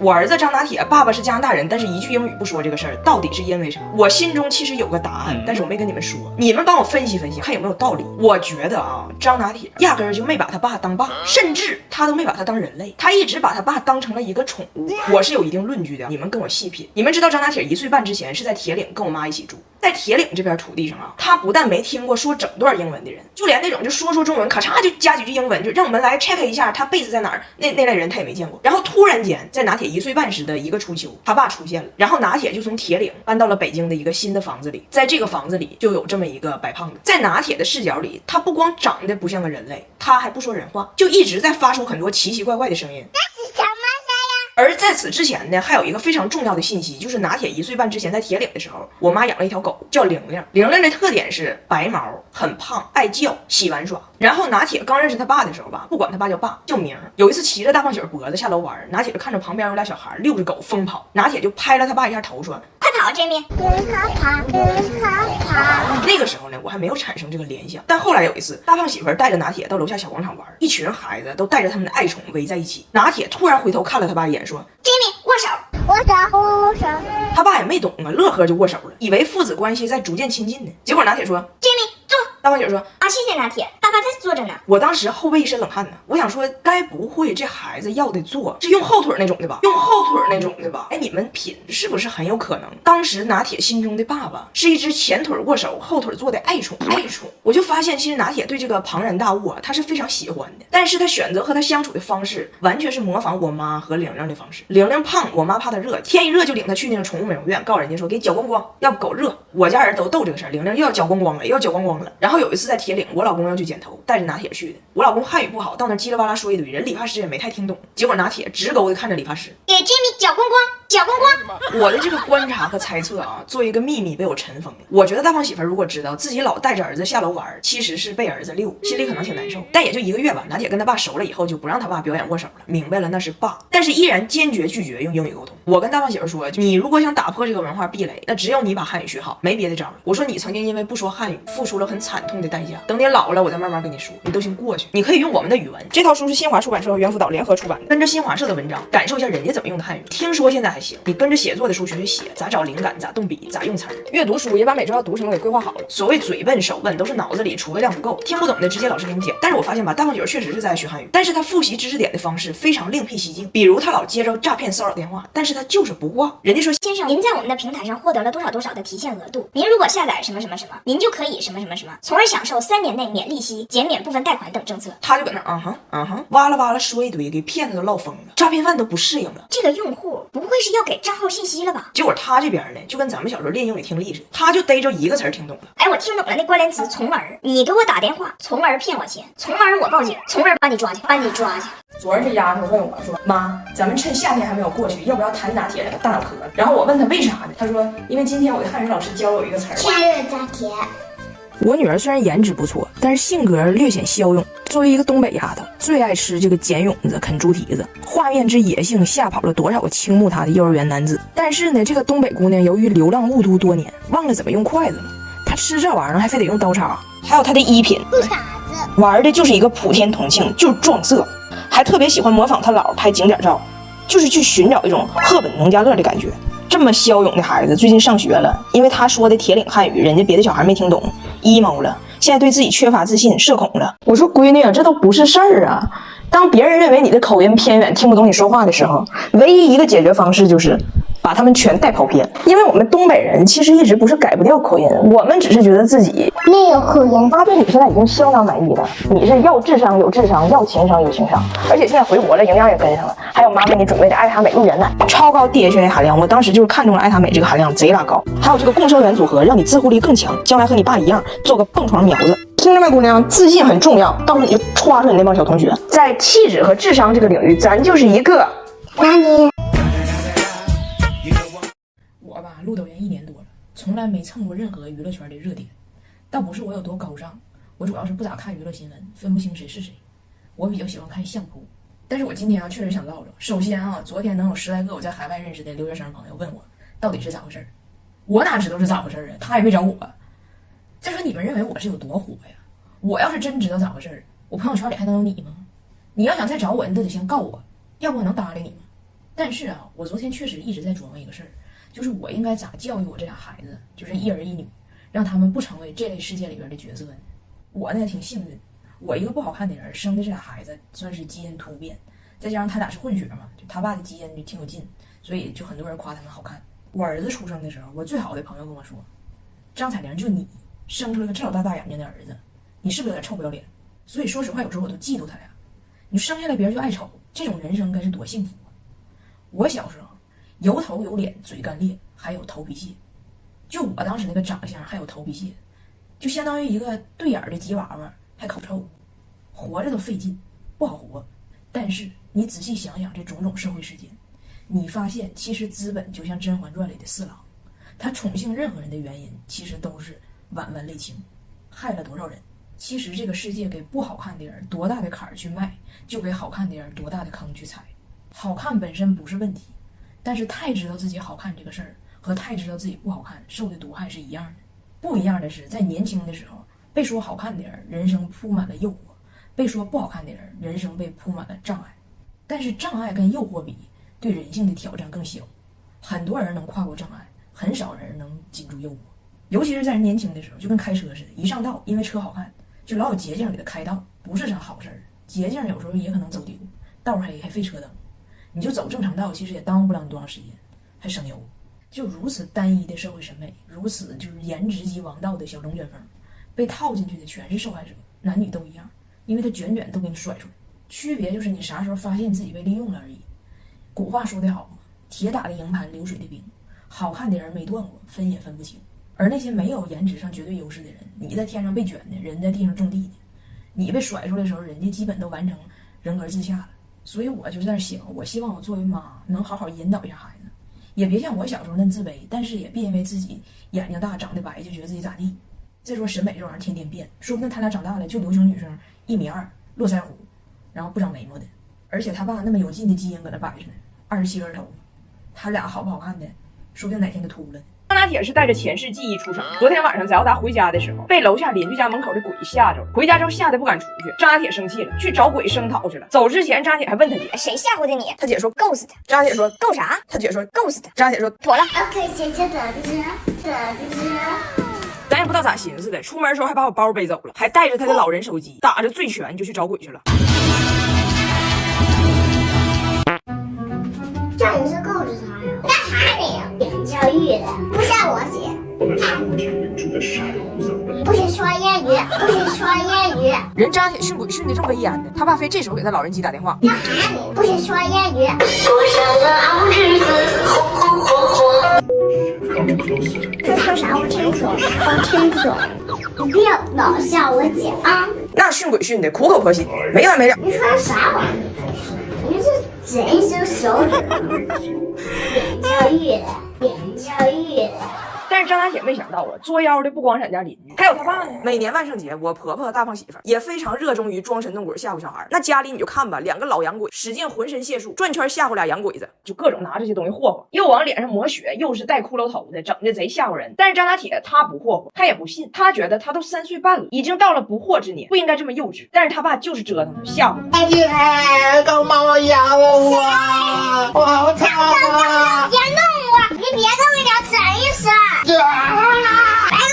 我儿子张拿铁，爸爸是加拿大人，但是一句英语不说这个事儿，到底是因为啥？我心中其实有个答案，但是我没跟你们说，你们帮我分析分析，看有没有道理。我觉得啊，张拿铁压根儿就没把他爸当爸，甚至他都没把他当人类，他一直把他爸当成了一个宠物。我是有一定论据的，你们跟我细品。你们知道张拿铁1岁半之前是在铁岭跟我妈一起住，在铁岭这边土地上啊，他不但没听过说整段英文的人，就连那种就说中文咔嚓就加几句英文，就让我们来 check 一下他 base 在哪儿，那类人他也没见过。然后突然间在拿铁1岁半时的一个初秋，他爸出现了，然后拿铁就从铁岭搬到了北京的一个新的房子里，在这个房子里就有这么一个白胖子。在拿铁的视角里，他不光长得不像个人类，他还不说人话，就一直在发出很多奇奇怪怪的声音。那是什么而在此之前呢，还有一个非常重要的信息，就是拿铁1岁半之前在铁岭的时候，我妈养了一条狗叫玲玲。玲玲的特点是白毛，很胖，爱叫，喜玩耍。然后拿铁刚认识他爸的时候吧，不管他爸叫爸，叫名。有一次骑着大胖喜脖子下楼玩，拿铁就看着旁边有俩小孩遛着狗疯跑，拿铁就拍了他爸一下头说：“快跑 ，Jimmy！” 那个时候呢，我还没有产生这个联想。但后来有一次，大胖媳妇带着拿铁到楼下小广场玩，一群孩子都带着他们的爱宠围在一起。拿铁突然回头看了他爸一眼，说 ：“Jimmy，握手，握手。”他爸也没懂啊，乐呵就握手了，以为父子关系在逐渐亲近呢。结果拿铁说 ：“Jimmy，坐。”大胖姐说：“啊，谢谢拿铁，爸爸在坐着呢。”我当时后背一身冷汗呢，我想说，该不会这孩子要的坐是用后腿那种的吧？用后腿那种的吧？哎，你们品是不是很有可能？当时拿铁心中的爸爸是一只前腿握手、后腿坐的爱宠。我就发现，其实拿铁对这个庞然大物啊，他是非常喜欢的，但是他选择和他相处的方式，完全是模仿我妈和玲玲的方式。玲玲胖，我妈怕她热，天一热就领她去那个宠物美容院，告诉人家说给搅光光，要不狗热。我家人都逗这个事儿，玲玲又要搅光光了，又要搅光光了。然后有一次在铁岭，我老公要去剪头，带着拿铁去的。我老公汉语不好，到那叽里哇啦说一堆，人理发师也没太听懂。结果拿铁直勾的看着理发师，给 Jimmy 搅光光，搅光光。我的这个观察和猜测啊，作为一个秘密被我尘封了。我觉得大胖媳妇如果知道自己老带着儿子下楼玩，其实是被儿子溜，心里可能挺难受。但也就1个月吧，拿铁跟他爸熟了以后，就不让他爸表演握手了，明白了那是爸，但是依然坚决拒绝用英语沟通。我跟大胖媳妇说，你如果想打破这个文化壁垒，那只有你把汉语学好，没别的招了。我说你曾经因为不说汉语付出了很惨痛的代价，等你老了我再慢慢跟你说，你都先过去。你可以用我们的语文。这套书是新华出版社和猿辅导联合出版的，跟着新华社的文章感受一下人家怎么用的汉语。听说现在还行，你跟着写作的书学学写，咋找灵感，咋动笔，咋用词儿。阅读书也把每周要读什么给规划好了。所谓嘴笨手笨都是脑子里储备量不够，听不懂的直接老师给你讲。但是我发现吧，大胖姐确实是在学汉语，但是他复习知识点的方式非常另辟蹊径。比如他老接着诈骗骚扰电话，但是他就是不挂。人家说先生，您在我们的平台上获得了多少多少的提现额度，您如果下载什么什么什么，您就可以什么什么什么，从而享受3年内免利息、减免部分贷款等政策。他就搁那哇啦哇啦说一堆，给骗子都唠疯了，诈骗犯都不适应了。这个用户不会是要给账号信息了吧？结果他这边呢，就跟咱们小时候练英语听力似的，他就逮着一个词儿听懂了。哎，我听懂了那关联词，从而你给我打电话，从而骗我钱，从而我报警，从而把你抓去。昨儿这丫头问我说：“妈，咱们趁夏天还没有过去，要不要谈拿铁那个大脑壳？”然后我问她为啥呢？她说：“因为今天我的汉语老师教我一个词儿。”天热拿铁。我女儿虽然颜值不错，但是性格略显骁勇。作为一个东北丫头，最爱吃这个捡蛹子、啃猪蹄子，画面之野性吓跑了多少个倾慕她的幼儿园男子。但是呢，这个东北姑娘由于流浪雾都多年，忘了怎么用筷子了。她吃这玩意儿还非得用刀叉。还有她的衣品，不傻子，玩的就是一个普天同庆，就是撞色，还特别喜欢模仿她姥拍景点照，就是去寻找一种赫本农家乐的感觉。这么骁勇的孩子最近上学了，因为他说的铁岭汉语，人家别的小孩没听懂，emo 了，现在对自己缺乏自信，社恐了。我说闺女啊，这都不是事儿啊。当别人认为你的口音偏远，听不懂你说话的时候，唯一一个解决方式就是把他们全带跑偏。因为我们东北人其实一直不是改不掉口音，我们只是觉得自己没有口音。妈对你现在已经相当满意了，你是要智商有智商，要情商有情商，而且现在回国了，营养也跟上了，还有妈给你准备的爱塔美露原奶，超高 DHA 含量，我当时就是看中了爱塔美这个含量贼拉高，还有这个共生元组合，让你自护力更强，将来和你爸一样做个蹦床苗子。听着没，姑娘，自信很重要，到时候你就歘出你那帮小同学，在气质和智商这个领域，咱就是一个。那你我吧，录抖音1年多了，从来没蹭过任何娱乐圈的热点。倒不是我有多高尚，我主要是不咋看娱乐新闻，分不清谁是谁。我比较喜欢看相扑。但是我今天啊，确实想唠着。首先啊，昨天能有10来个我在海外认识的留学生朋友问我，到底是咋回事？我哪知道是咋回事啊？他也没找我。再说你们认为我是有多火呀？我要是真知道咋回事，我朋友圈里还能有你吗？你要想再找我，你都得先告我，要不我能搭理你吗？但是啊，我昨天确实一直在琢磨一个事儿，就是我应该咋教育我这俩孩子，就是一儿一女，让他们不成为这类世界里边的角色呢？我呢挺幸运，我一个不好看的人生的这俩孩子算是基因突变，再加上他俩是混血嘛，就他爸的基因就挺有劲，所以就很多人夸他们好看。我儿子出生的时候，我最好的朋友跟我说，张彩玲就你生出了个这老大眼睛的儿子，你是不是有点臭不要脸？所以说实话，有时候我都嫉妒他俩。你生下来别人就爱瞅，这种人生该是多幸福啊！我小时候有头有脸，嘴干裂，还有头皮屑。就我当时那个长相，还有头皮屑，就相当于一个对眼的吉娃娃，还口臭，活着都费劲，不好活。但是你仔细想想这种种社会事件，你发现其实资本就像《甄嬛传》里的四郎，他宠幸任何人的原因，其实都是婉婉泪情，害了多少人。其实这个世界给不好看的人多大的坎儿去迈，就给好看的人多大的坑去踩。好看本身不是问题，但是太知道自己好看这个事儿和太知道自己不好看受的毒害是一样的。不一样的是，在年轻的时候被说好看的人人生铺满了诱惑，被说不好看的人人生被铺满了障碍。但是障碍跟诱惑比，对人性的挑战更小。很多人能跨过障碍，很少人能禁住诱惑。尤其是在人年轻的时候，就跟开车似的，一上道因为车好看，就老有捷径给他开道，不是啥好事儿。捷径有时候也可能走丢，道黑还费车灯，你就走正常道，其实也耽误不了你多长时间，还省油。就如此单一的社会审美，如此就是颜值即王道的小龙卷风，被套进去的全是受害者，男女都一样，因为他卷卷都给你甩出来。区别就是你啥时候发现自己被利用了而已。古话说得好嘛，铁打的营盘流水的兵，好看的人没断过，分也分不清。而那些没有颜值上绝对优势的人，你在天上被卷的，人在地上种地的，你被甩出来的时候，人家基本都完成人格自洽了。所以我就在想，我希望我作为妈能好好引导一下孩子，也别像我小时候那自卑，但是也别因为自己眼睛大长得白就觉得自己咋地。再说审美这玩意儿天天变，说不定他俩长大了就流行女生1.2米，络腮胡，然后不长眉毛的。而且他爸那么有劲的基因搁那摆着呢，27根头，他俩好不好看的，说不定哪天就秃了呢。张拿铁是带着前世记忆出生。昨天晚上在奥达回家的时候，被楼下邻居家门口的鬼吓着了。回家之后吓得不敢出去，张拿铁生气了，去找鬼声讨去了。走之前，张拿铁还问他姐：“谁吓唬的你？”他姐说：“Ghost。”张拿铁说：“够啥？”他姐说：“Ghost。”张拿铁说：“妥了。OK， 姐姐等着。咱也不知道咋寻思的，出门的时候还把我包背走了，还带着他的老人手机，打着醉拳就去找鬼去了。叫你是够着他呀？干啥你呀？言教育的，不像我姐。不许说谚语，不许说谚语。人张拿铁训鬼训的正威严呢，他爸非这时候给他老人机打电话。干啥你？不许说谚语。过上了好日子，红红火火。他说啥？我听不懂，我听不懂。你不要老笑我姐啊！那训鬼训的苦口婆心，没完没了。你说啥玩意儿？你这整一只手指。言教育的，言教育的。但是张拿铁没想到啊，作妖的不光咱家邻居，还有他爸呢。每年万圣节，我婆婆大胖媳妇也非常热衷于装神弄鬼吓唬小孩。那家里你就看吧，两个老洋鬼使劲浑身解数，转圈吓唬俩洋鬼子，就各种拿这些东西霍霍，又往脸上抹血，又是戴骷髅头的，整的贼吓唬人。但是张拿铁他不霍霍，他也不信，他觉得他都3岁半了，已经到了不惑之年，不应该这么幼稚。但是他爸就是折腾他，吓唬他。阿姐，刚把我压了我好疼啊！别弄我，你别跟我聊整一声。来个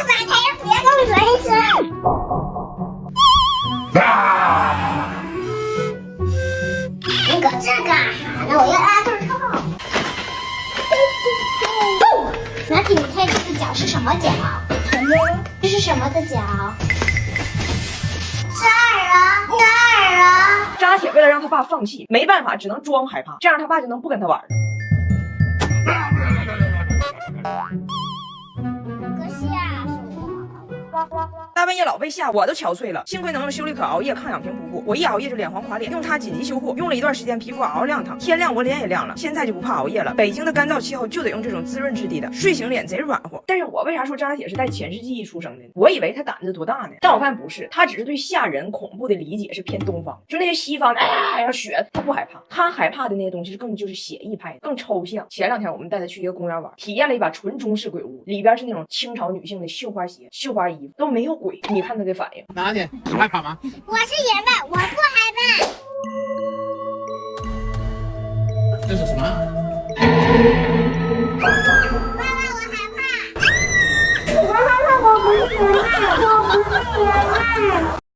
反台，别跟我整一声。你搁这干啥呢？我要拉对套。拿起你猜这个脚是什么脚？这是什么的脚？是二啊！张拿铁为了让他爸放弃，没办法，只能装害怕，这样他爸就能不跟他玩了。可惜啊，大半夜老被吓，我都憔悴了。幸亏能用修丽可熬夜抗氧平补过，我一熬夜就脸黄垮脸，用它紧急修护，用了一段时间，皮肤嗷嗷亮堂。天亮我脸也亮了，现在就不怕熬夜了。北京的干燥气候就得用这种滋润质地的，睡醒脸贼软和。但是我为啥说张拿铁是带前世记忆出生的呢？我以为他胆子多大呢，但我发现不是，他只是对吓人恐怖的理解是偏东方，就那些西方血他不害怕，他害怕的那些东西更就是写意派，更抽象。前2天我们带他去一个公园玩，体验了一把纯中式鬼屋，里边是那种清朝女性的绣花鞋、绣花衣服，都没有鬼。你看他的反应。拿去，你害怕吗？我是爷们，我不害怕。这是什么？爸爸，我害怕。我害怕，我不是人类，我不是人类。